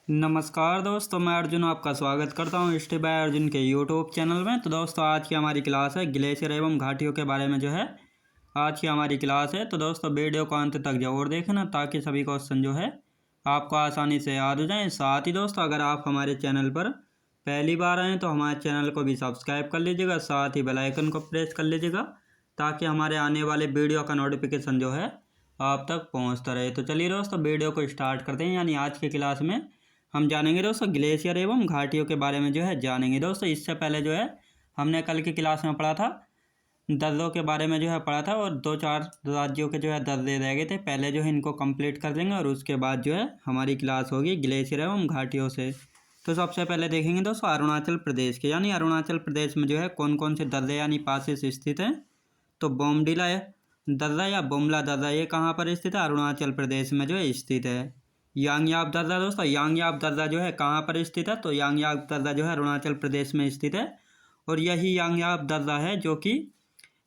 नमस्कार दोस्तों, मैं अर्जुन आपका स्वागत करता हूं स्टे बाय अर्जुन के यूट्यूब चैनल में। तो दोस्तों आज की हमारी क्लास है ग्लेशियर एवं घाटियों के बारे में आज की हमारी क्लास है। तो दोस्तों वीडियो को अंत तक जरूर देखना ताकि सभी क्वेश्चन आपको आसानी से याद हो जाएं। साथ ही दोस्तों अगर आप हमारे चैनल पर पहली बार आएँ तो हमारे चैनल को भी सब्सक्राइब कर लीजिएगा, साथ ही बेल आइकन को प्रेस कर लीजिएगा ताकि हमारे आने वाले वीडियो का नोटिफिकेशन आप तक पहुँचता रहे। तो चलिए दोस्तों वीडियो को स्टार्ट करते हैं। यानी आज की क्लास में हम जानेंगे दोस्तों ग्लेशियर एवं घाटियों के बारे में जानेंगे। दोस्तों इससे पहले हमने कल की क्लास में पढ़ा था दर्रों के बारे में पढ़ा था, और 2-4 राज्यों के दर्रे रह गए थे। पहले इनको कंप्लीट कर लेंगे और उसके बाद हमारी क्लास होगी ग्लेशियर एवं घाटियों से। तो सबसे पहले देखेंगे दोस्तों अरुणाचल प्रदेश के, यानी अरुणाचल प्रदेश में कौन कौन से दर्रे यानी पासेस स्थित हैं। तो बोमडिला दर्रा या बोमला दर्रा ये कहाँ पर स्थित है? अरुणाचल प्रदेश में स्थित है। यांगयाप दर्रा दोस्तों, यांगयाप दर्रा कहाँ पर स्थित है? तो यांगयाप दर्रा अरुणाचल प्रदेश में स्थित है, और यही यांगयाप दर्रा है जो कि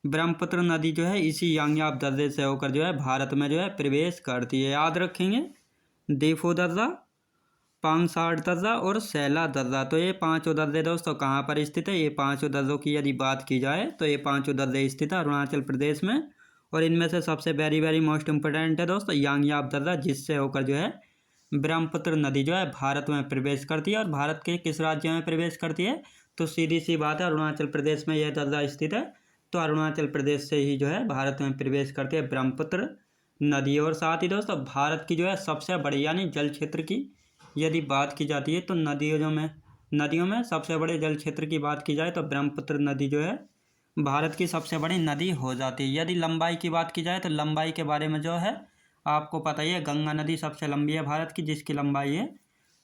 ब्रह्मपुत्र नदी इसी यांगयाप दर्रे से होकर भारत में प्रवेश करती है। याद रखेंगे देफो दर्रा, पांगसाड़ दर्रा और सैला दर्रा। तो ये पांचों दर्रे दोस्तों कहाँ पर स्थित है? ये पांचों दर्रों की यदि बात की जाए तो ये पांचों दर्रे स्थित है अरुणाचल प्रदेश में, और इनमें से सबसे वेरी मोस्ट इम्पोर्टेंट है दोस्तों यांगयाप दर्रा, जिससे होकर ब्रह्मपुत्र नदी भारत में प्रवेश करती है। और भारत के किस राज्य में प्रवेश करती है? तो सीधी सी बात है अरुणाचल प्रदेश में यह दर्रा स्थित है। तो अरुणाचल प्रदेश से ही भारत में प्रवेश करती है ब्रह्मपुत्र नदी। और साथ ही दोस्तों भारत की सबसे बड़ी यानी जल क्षेत्र की यदि बात की जाती है तो नदियों में सबसे बड़े जल क्षेत्र की बात की जाए तो ब्रह्मपुत्र नदी भारत की सबसे बड़ी नदी हो जाती है। यदि लंबाई की बात की जाए तो लंबाई के बारे में आपको पता ही है, गंगा नदी सबसे लंबी है भारत की, जिसकी लंबाई है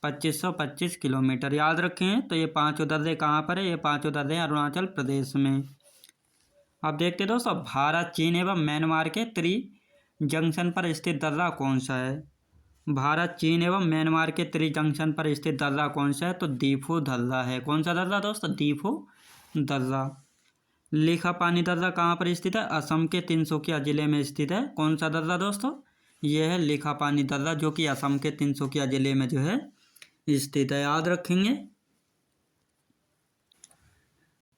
2525 किलोमीटर। याद रखें। तो ये पांचों दर्रे कहाँ पर है? ये पांचों दर्रे अरुणाचल प्रदेश में। अब देखते दोस्तों भारत, चीन एवं म्यांमार के त्रि जंक्शन पर स्थित दर्रा कौन सा है? भारत, चीन एवं म्यांमार के त्रि जंक्शन पर स्थित दर्रा कौन सा है? तो दीफू दर्रा है। कौन सा दर्रा दोस्तों? दीफू दर्रा। लिखापानी दर्रा कहाँ पर स्थित है? असम के तिनसुकिया जिले में स्थित है। कौन सा दर्रा दोस्तों? यह है लिखापानी दर्रा, जो कि असम के तिनसुकिया जिले में स्थित है। याद रखेंगे।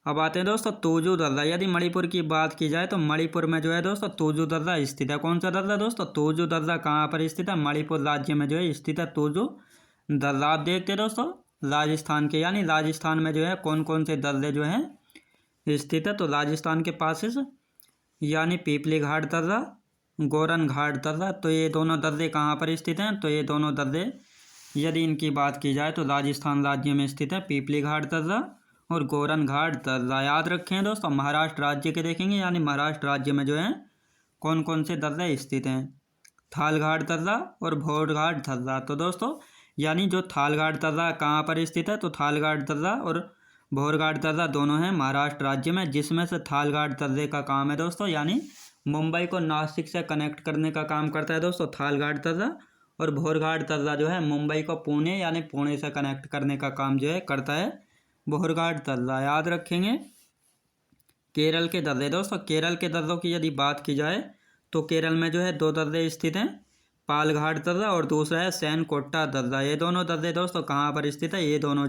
अब आते हैं दोस्तों तोजो दर्रा। यदि मणिपुर की बात की जाए तो मणिपुर में दोस्तों तोजो दर्रा स्थित है। कौन सा दर्रा दोस्तों? तोजो दर्रा कहाँ पर स्थित है? मणिपुर राज्य में स्थित है तोजो दर्रा। आप देखते हैं दोस्तों राजस्थान के, यानी राजस्थान में कौन कौन से दर्रे स्थित है। तो राजस्थान के पास यानी पीपली घाट दर्रा, गोरन घाट दर्रा। तो ये दोनों दर्रे कहाँ पर स्थित हैं? तो ये दोनों दर्रे यदि इनकी बात की जाए तो राजस्थान राज्य में स्थित है पीपली घाट दर्रा और गोरन घाट दर्रा। याद रखें दोस्तों। महाराष्ट्र राज्य के देखेंगे, यानी महाराष्ट्र राज्य में कौन कौन से दर्रे स्थित हैं? थालघाट दर्रा और भोरघाट दर्रा। तो दोस्तों यानी जो थालघाट दर्रा कहाँ पर स्थित है? तो थालघाट दर्रा और भोरघाट दर्रा दोनों हैं महाराष्ट्र राज्य में, जिसमें से थालघाट दर्रे का काम है दोस्तों यानी मुंबई को नासिक से कनेक्ट करने का काम करता है दोस्तों थालघाट दर्रा, और भोरघाट दर्रा मुंबई को पुणे यानी पुणे से कनेक्ट करने का काम करता है भोरघाट दर्रा। याद रखेंगे। केरल के दर्रे दोस्तों, केरल के दर्रों की यदि बात की जाए तो केरल में दो दर्रे स्थित हैं, पालघाट दर्रा और दूसरा है सैनकोट्टा दर्रा। ये दोनों दर्रे दोस्तों कहाँ पर स्थित है? ये दोनों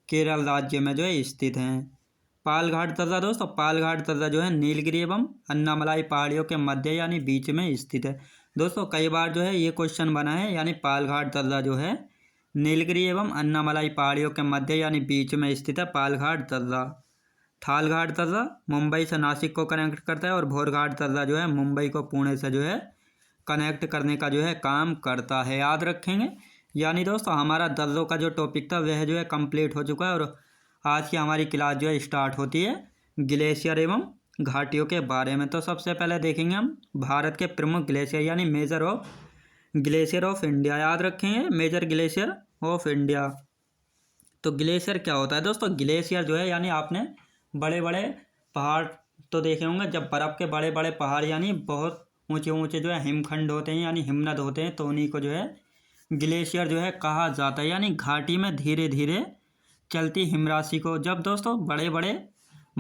केरल राज्य में स्थित हैं। पालघाट दर्रा दोस्तों, पालघाट दर्रा नीलगिरी एवं अन्नामलाई पहाड़ियों के मध्य यानी बीच में स्थित है। दोस्तों कई बार ये क्वेश्चन बना है, यानी पालघाट दर्रा नीलगिरी एवं अन्नामलाई पहाड़ियों के मध्य यानी बीच में स्थित है पालघाट दर्रा। थालघाट दर्रा मुंबई से नासिक को कनेक्ट करता है, और भोरघाट दर्रा मुंबई को पुणे से कनेक्ट करने का काम करता है। याद रखेंगे। यानी दोस्तों हमारा दर्रों का टॉपिक था वह कंप्लीट हो चुका है, और आज की हमारी क्लास स्टार्ट होती है ग्लेशियर एवं घाटियों के बारे में। तो सबसे पहले देखेंगे हम भारत के प्रमुख ग्लेशियर यानी measure of glacier of India. याद रखेंगे मेजर ग्लेशियर ऑफ इंडिया। तो ग्लेशियर क्या होता है दोस्तों? ग्लेशियर यानी आपने बड़े बड़े पहाड़ तो देखे होंगे, जब बर्फ़ के बड़े बड़े पहाड़ यानी बहुत ऊंचे ऊंचे हिमखंड होते हैं यानी हिमनद होते हैं, तो उन्हीं को ग्लेशियर कहा जाता है। यानी घाटी में धीरे धीरे चलती हिमराशि को, जब दोस्तों बड़े बड़े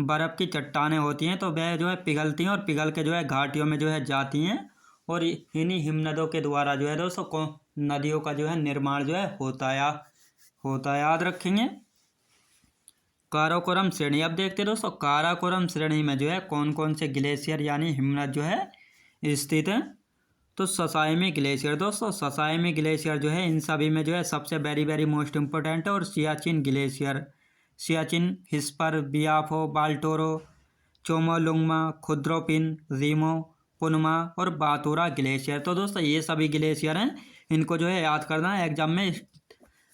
बर्फ़ की चट्टानें होती हैं तो वह पिघलती हैं और पिघल के घाटियों में जाती हैं, और इन्हीं हिमनदों के द्वारा दोस्तों नदियों का जो है निर्माण जो है होता है, याद रखेंगे। काराकोरम श्रेणी, अब देखते हैं दोस्तों काराकोरम श्रेणी में जो है कौन कौन से ग्लेशियर यानी हिमनद जो है स्थित है। तो ससाइमी ग्लेशियर दोस्तों, ससाइमी ग्लेशियर जो है इन सभी में जो है सबसे वेरी वेरी मोस्ट इम्पोर्टेंट है। और सियाचिन ग्लेशियर, सियाचिन, हिस्पर, बियाफो, बाल्टोरो, चोमोलुंगमा, खुद्रोपिन, रीमो, पुनमा और बातूरा ग्लेशियर। तो दोस्तों ये सभी ग्लेशियर हैं, इनको जो है याद करना है। एग्जाम में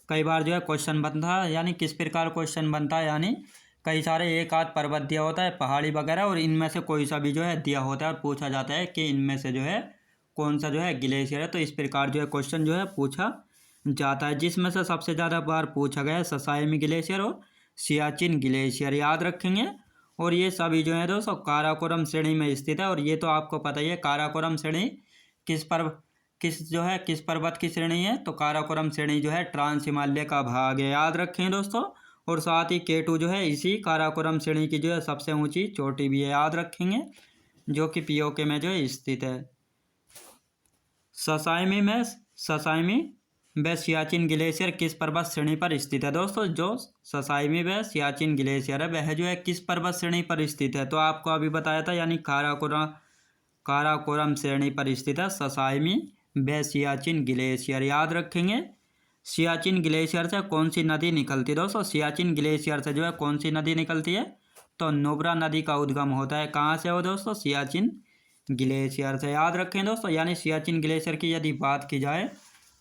कई बार जो है क्वेश्चन बनता है, यानी किस प्रकार क्वेश्चन बनता है, यानी कई सारे एक आध पर्वत दिया होता है पहाड़ी वगैरह, और इनमें से कोई सा भी जो है दिया होता है और पूछा जाता है कि इनमें से जो है कौन सा जो है ग्लेशियर है। तो इस प्रकार जो है क्वेश्चन जो है पूछा जाता है, जिसमें से सबसे ज़्यादा बार पूछा गया है ससाइमी ग्लेशियर और सियाचिन ग्लेशियर, याद रखेंगे। और ये सभी जो है दोस्तों काराकोरम श्रेणी में स्थित है। और ये तो आपको पता ही है काराकोरम श्रेणी किस पर्वत की श्रेणी है। तो काराकोरम श्रेणी जो है ट्रांस हिमालय का भाग है, याद रखें दोस्तों। और साथ ही केटू जो है इसी काराकोरम श्रेणी की जो है सबसे ऊंची चोटी भी है, याद रखेंगे, जो कि पीओके में जो है स्थित है। ससाइमी व सियाचिन ग्लेशियर किस पर्वत श्रेणी पर स्थित है दोस्तों। जो ससाइमी व सियाचिन ग्लेशियर है वह जो है किस पर्वत श्रेणी पर स्थित है। तो आपको अभी बताया था, यानी काराकोरम श्रेणी पर स्थित है ससाइमी व सियाचिन ग्लेशियर, याद रखेंगे। सियाचिन ग्लेशियर से कौन सी नदी निकलती है दोस्तों। सियाचिन ग्लेशियर से जो है कौन सी नदी निकलती है, तो नुब्रा नदी का उद्गम होता है। कहाँ से हो दोस्तों, सियाचिन ग्लेशियर से, याद रखें दोस्तों। यानी सियाचिन ग्लेशियर की यदि बात की जाए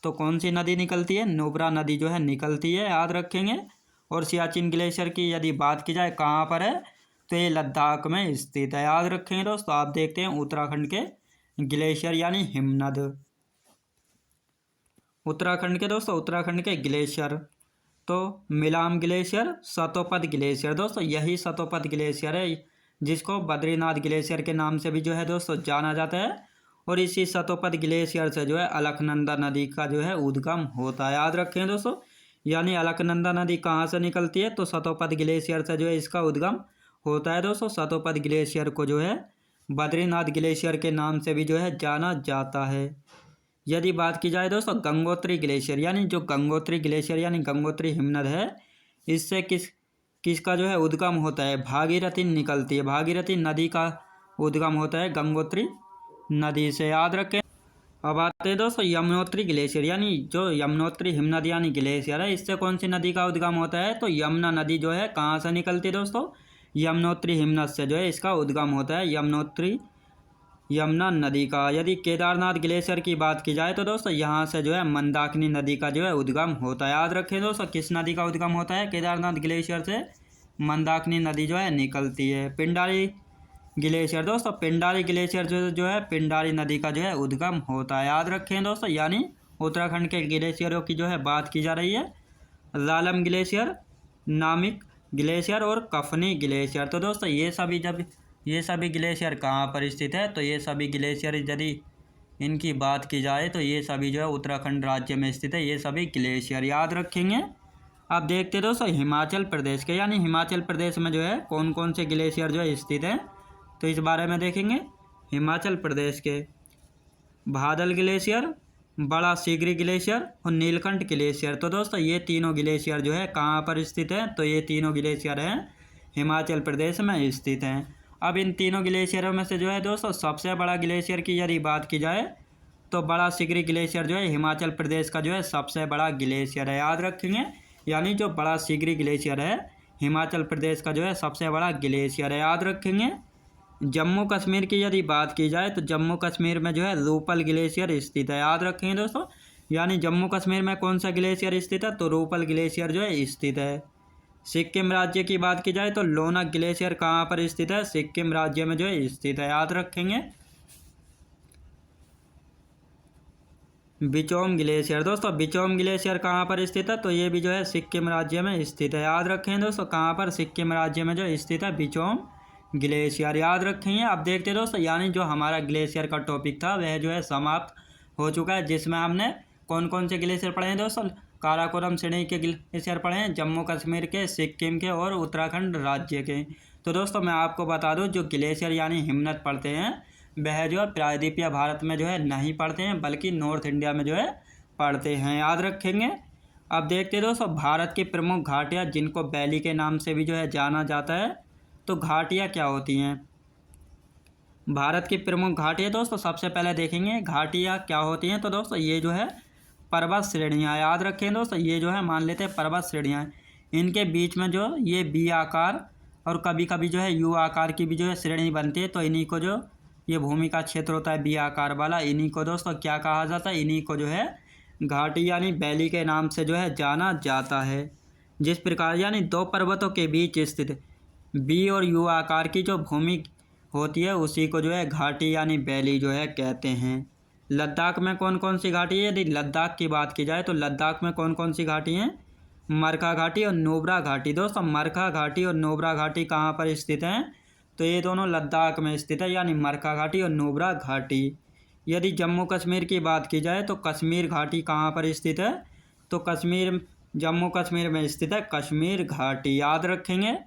तो कौन सी नदी निकलती है, नुब्रा नदी जो है निकलती है, याद रखेंगे। और सियाचिन ग्लेशियर की यदि बात की जाए कहाँ पर है, तो ये लद्दाख में स्थित है, याद रखेंगे दोस्तों। आप देखते हैं उत्तराखंड के ग्लेशियर यानी हिमनद, उत्तराखंड के ग्लेशियर। तो मिलाम ग्लेशियर, सतोपद ग्लेशियर दोस्तों, यही सतोपद ग्लेशियर है जिसको बद्रीनाथ ग्लेशियर के नाम से भी जो है दोस्तों जाना जाता है। और इसी सतोपद ग्लेशियर से जो है अलकनंदा नदी का जो है उद्गम होता है, याद रखें दोस्तों। यानी अलकनंदा नदी कहाँ से निकलती है, तो सतोपद ग्लेशियर से जो है इसका उद्गम होता है दोस्तों। सतोपद ग्लेशियर को जो है बद्रीनाथ ग्लेशियर के नाम से भी जो है जाना जाता है। यदि बात की जाए दोस्तों गंगोत्री ग्लेशियर, यानी जो गंगोत्री ग्लेशियर यानी गंगोत्री हिमनद है, इससे किसका जो है उद्गम होता है, भागीरथी निकलती है। भागीरथी नदी का उद्गम होता है गंगोत्री नदी से, याद रखें। अब आते हैं दोस्तों यमुनोत्री ग्लेशियर, यानी जो यमुनोत्री हिमनद यानी ग्लेशियर है, इससे कौन सी नदी का उद्गम होता है, तो यमुना नदी जो है कहाँ से निकलती है दोस्तों, यमुनोत्री हिमनद से जो है इसका उद्गम होता है, यमुना नदी का। यदि केदारनाथ ग्लेशियर की बात की जाए तो दोस्तों यहाँ से जो है मंदाकिनी नदी का जो है उद्गम होता है, याद रखें दोस्तों। किस नदी का उद्गम होता है, केदारनाथ ग्लेशियर से मंदाकिनी नदी जो है निकलती है। पिंडारी ग्लेशियर दोस्तों, पिंडारी ग्लेशियर जो है पिंडारी नदी का जो है उद्गम होता है, याद रखें दोस्तों। यानी उत्तराखंड के ग्लेशियरों की जो है बात की जा रही है। लालम ग्लेशियर, नामिक ग्लेशियर और कफनी ग्लेशियर। तो दोस्तों ये सभी ग्लेशियर कहाँ पर स्थित है, तो ये सभी ग्लेशियर यदि इनकी बात की जाए तो ये सभी जो है उत्तराखंड राज्य में स्थित है, ये सभी ग्लेशियर, याद रखेंगे। अब देखते हैं दोस्तों हिमाचल प्रदेश के, यानी हिमाचल प्रदेश में जो है कौन कौन से ग्लेशियर जो है स्थित हैं, तो इस बारे में देखेंगे। हिमाचल प्रदेश के बादल ग्लेशियर, बड़ा सीगरी ग्लेशियर और नीलकंठ ग्लेशियर। तो दोस्तों ये तीनों ग्लेशियर जो है कहाँ पर स्थित हैं, तो ये तीनों ग्लेशियर हैं हिमाचल प्रदेश में स्थित हैं। अब इन तीनों ग्लेशियरों में से जो है दोस्तों सबसे बड़ा ग्लेशियर की यदि बात की जाए तो बड़ा सीगरी ग्लेशियर जो है हिमाचल प्रदेश का जो है सबसे बड़ा ग्लेशियर है, याद रखेंगे। यानी जो बड़ा सीगरी ग्लेशियर है हिमाचल प्रदेश का जो है सबसे बड़ा ग्लेशियर है, याद रखेंगे। जम्मू कश्मीर की यदि बात की जाए तो जम्मू कश्मीर में जो है रूपल ग्लेशियर स्थित है, याद रखेंगे दोस्तों। यानी जम्मू कश्मीर में कौन सा ग्लेशियर स्थित है, तो रूपल ग्लेशियर जो है स्थित है। सिक्किम राज्य की बात की जाए तो लोनाक ग्लेशियर कहाँ पर स्थित है, सिक्किम राज्य में जो है स्थित है, याद रखेंगे। बिचौम ग्लेशियर दोस्तों, बिचौम ग्लेशियर कहाँ पर स्थित है, तो ये भी जो है सिक्किम राज्य में स्थित है, याद रखें दोस्तों। कहाँ पर, सिक्किम राज्य में जो स्थित है बिचौम ग्लेशियर, याद रखेंगे। अब देखते हैं दोस्तों, यानी जो हमारा ग्लेशियर का टॉपिक था वह जो है समाप्त हो चुका है, जिसमें हमने कौन कौन से ग्लेशियर पढ़े हैं दोस्तों, काराकोरम श्रेणी के ग्लेशियर पढ़े हैं, जम्मू कश्मीर के, सिक्किम के और उत्तराखंड राज्य के। तो दोस्तों मैं आपको बता दूं जो ग्लेशियर यानी हिमनद पढ़ते हैं वह जो है प्रायद्वीपीय भारत में जो है नहीं पढ़ते हैं, बल्कि नॉर्थ इंडिया में जो है पड़ते हैं, याद रखेंगे। अब देखते हैं दोस्तों भारत की प्रमुख घाटियाँ जिनको वैली के नाम से भी जो है जाना जाता है, तो घाटियाँ क्या होती हैं। भारत की प्रमुख घाटियाँ दोस्तों सबसे पहले देखेंगे घाटियाँ क्या होती हैं। तो दोस्तों ये जो है पर्वत श्रेणियाँ, याद रखें दोस्तों, ये जो है मान लेते हैं पर्वत श्रेणियाँ, इनके बीच में जो ये बी आकार और कभी कभी जो है यू आकार की भी जो है श्रेणी बनती है। तो इन्हीं को जो ये भूमि का क्षेत्र होता है बी आकार वाला, इन्हीं को दोस्तों क्या कहा जाता है, इन्हीं को जो है घाटी यानी वैली के नाम से जो है जाना जाता है। जिस प्रकार यानी दो पर्वतों के बीच स्थित बी और यू आकार की जो भूमि होती है उसी को जो है घाटी यानी वैली जो है कहते हैं। लद्दाख में कौन कौन सी घाटी है, यदि लद्दाख की बात की जाए तो लद्दाख में कौन कौन सी घाटी हैं, मरखा घाटी और नुब्रा घाटी। दोस्तों मरखा घाटी और नुब्रा घाटी कहाँ पर स्थित हैं, तो ये दोनों लद्दाख में स्थित है, यानी मरखा घाटी और नुब्रा घाटी। यदि जम्मू कश्मीर की बात की जाए तो कश्मीर घाटी कहाँ पर स्थित है, तो कश्मीर जम्मू कश्मीर में स्थित है कश्मीर घाटी, याद रखेंगे।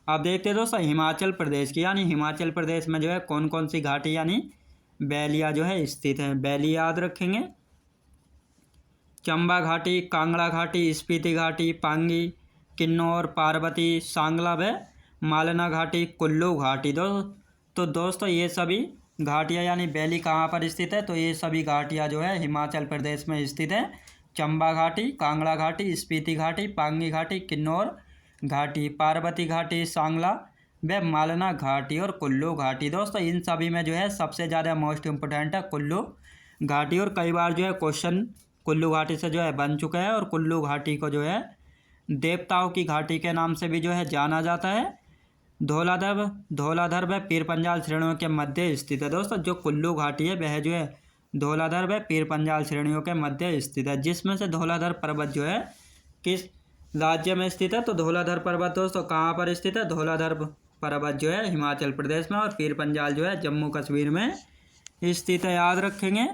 अब देखते हैं दोस्तों हिमाचल प्रदेश की, यानी हिमाचल प्रदेश में जो है कौन कौन सी घाटी यानी वैलियाँ जो है स्थित हैं, वैली याद रखेंगे। चंबा घाटी, कांगड़ा घाटी, स्पीति घाटी, पांगी, किन्नौर, पार्वती, सांगला व मालना घाटी, कुल्लू घाटी। तो दोस्तों ये सभी घाटियाँ यानी वैली कहाँ पर स्थित है, तो ये सभी घाटियाँ जो है हिमाचल प्रदेश में स्थित है। चंबा घाटी, कांगड़ा घाटी, स्पीति घाटी, पांगी घाटी, किन्नौर घाटी, पार्वती घाटी, सांगला व मालना घाटी और कुल्लू घाटी। दोस्तों इन सभी में जो है सबसे ज़्यादा मोस्ट इम्पोर्टेंट है कुल्लू घाटी, और कई बार जो है क्वेश्चन कुल्लू घाटी से जो है बन चुका है। और कुल्लू घाटी को जो है देवताओं की घाटी के नाम से भी जो है जाना जाता है। धौलाधर व पीर पंजाल श्रेणियों के मध्य स्थित है। दोस्तों जो कुल्लू घाटी है वह जो है धौलाधर व पीर पंजाल श्रेणियों के मध्य स्थित है, जिसमें से धौलाधर पर्वत जो है किस राज्य में स्थित है, तो धौलाधर पर्वत दोस्तों कहाँ पर स्थित है, धौलाधर पर्वत जो है हिमाचल प्रदेश में और पीर पंजाल जो है जम्मू कश्मीर में स्थित है, याद रखेंगे।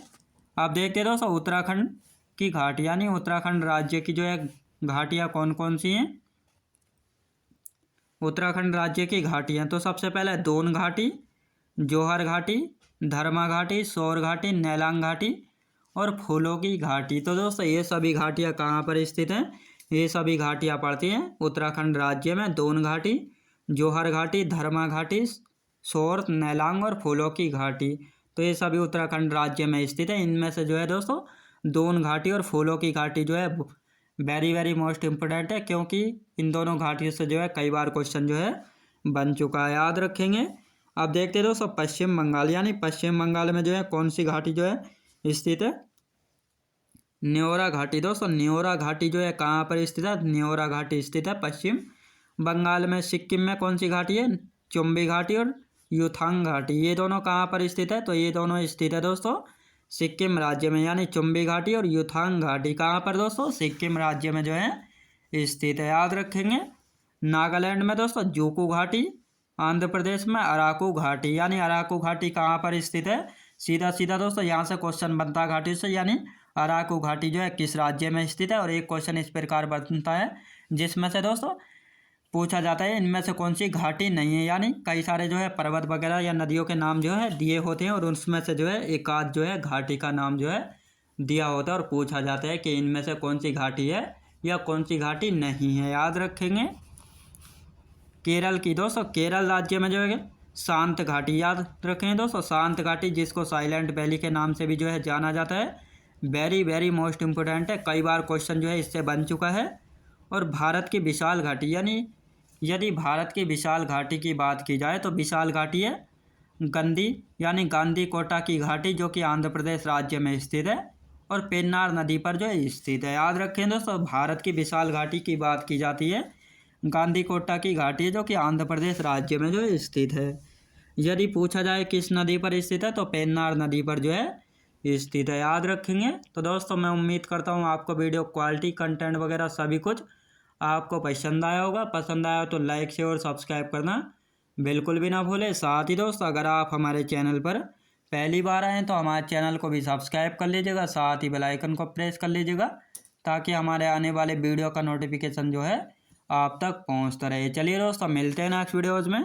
अब देखते हैं दोस्तों उत्तराखंड की घाटी यानी उत्तराखंड राज्य की जो है घाटियाँ कौन कौन सी हैं। उत्तराखंड राज्य की घाटियाँ, तो सबसे पहले दोन घाटी, जोहर घाटी, धर्मा घाटी, सौर घाटी, नैलांग घाटी और फूलों की घाटी। तो दोस्तों ये सभी घाटियाँ कहाँ पर स्थित हैं, ये सभी घाटियाँ पड़ती हैं उत्तराखंड राज्य में। दोन घाटी, जोहर घाटी, धर्मा घाटी, सौर, नैलांग और फूलों की घाटी, तो ये सभी उत्तराखंड राज्य में स्थित है। इनमें से जो है दोस्तों दोन घाटी और फूलों की घाटी जो है वेरी मोस्ट इम्पोर्टेंट है, क्योंकि इन दोनों घाटियों से जो है कई बार क्वेश्चन जो है बन चुका है, याद रखेंगे। अब देखते हैं दोस्तों पश्चिम बंगाल, यानी पश्चिम बंगाल में जो है कौन सी घाटी जो है स्थित है, न्योरा घाटी। दोस्तों न्योरा घाटी जो है कहाँ पर स्थित है, न्योरा घाटी स्थित है पश्चिम बंगाल में। सिक्किम में कौन सी घाटी है, चुम्बी घाटी और युथांग घाटी, ये दोनों कहाँ पर स्थित है, तो ये दोनों स्थित है दोस्तों सिक्किम राज्य में, यानी चुम्बी घाटी और युथांग घाटी कहाँ पर दोस्तों, सिक्किम राज्य में जो है स्थित है, याद रखेंगे। नागालैंड में दोस्तों जूकू घाटी, आंध्र प्रदेश में अराकू घाटी, यानी अराकू घाटी कहाँ पर स्थित है, सीधा सीधा दोस्तों यहाँ से क्वेश्चन बनता है घाटी से, यानी अराकू घाटी जो है किस राज्य में स्थित है। और एक क्वेश्चन इस प्रकार बनता है जिसमें से दोस्तों पूछा जाता है इनमें से कौन सी घाटी नहीं है, यानी कई सारे जो है पर्वत वगैरह या नदियों के नाम जो है दिए होते हैं और उसमें से जो है एक आध जो है घाटी का नाम जो है दिया होता है और पूछा जाता है कि इनमें से कौन सी घाटी है या कौन सी घाटी नहीं है, याद रखेंगे। केरल की, दोस्तों केरल राज्य में जो है शांत घाटी, याद रखें दोस्तों शांत घाटी, जिसको साइलेंट वैली के नाम से भी जो है जाना जाता है, वेरी मोस्ट इम्पोर्टेंट है, कई बार क्वेश्चन जो है इससे बन चुका है। और भारत की विशाल घाटी, यानी यदि भारत की विशाल घाटी की बात की जाए तो विशाल घाटी है गंदी यानी गांधी कोटा की घाटी, जो कि आंध्र प्रदेश राज्य में स्थित है और पेन्नार नदी पर जो है स्थित है, याद रखें दोस्तों। भारत की विशाल घाटी की बात की जाती है गांधी कोटा की घाटी है, जो कि आंध्र प्रदेश राज्य में जो है स्थित है। यदि पूछा जाए किस नदी पर स्थित है, तो पेन्नार नदी पर जो है स्थित है, याद रखेंगे। तो दोस्तों मैं उम्मीद करता हूँ आपको वीडियो क्वालिटी कंटेंट वगैरह सभी कुछ आपको पसंद आया होगा। पसंद आया तो लाइक शेयर और सब्सक्राइब करना बिल्कुल भी ना भूलें। साथ ही दोस्तों अगर आप हमारे चैनल पर पहली बार आएँ तो हमारे चैनल को भी सब्सक्राइब कर लीजिएगा, साथ ही बेल आइकन को प्रेस कर लीजिएगा, ताकि हमारे आने वाले वीडियो का नोटिफिकेशन जो है आप तक पहुँचता रहे। चलिए दोस्तों मिलते हैं नेक्स्ट वीडियोज़ में।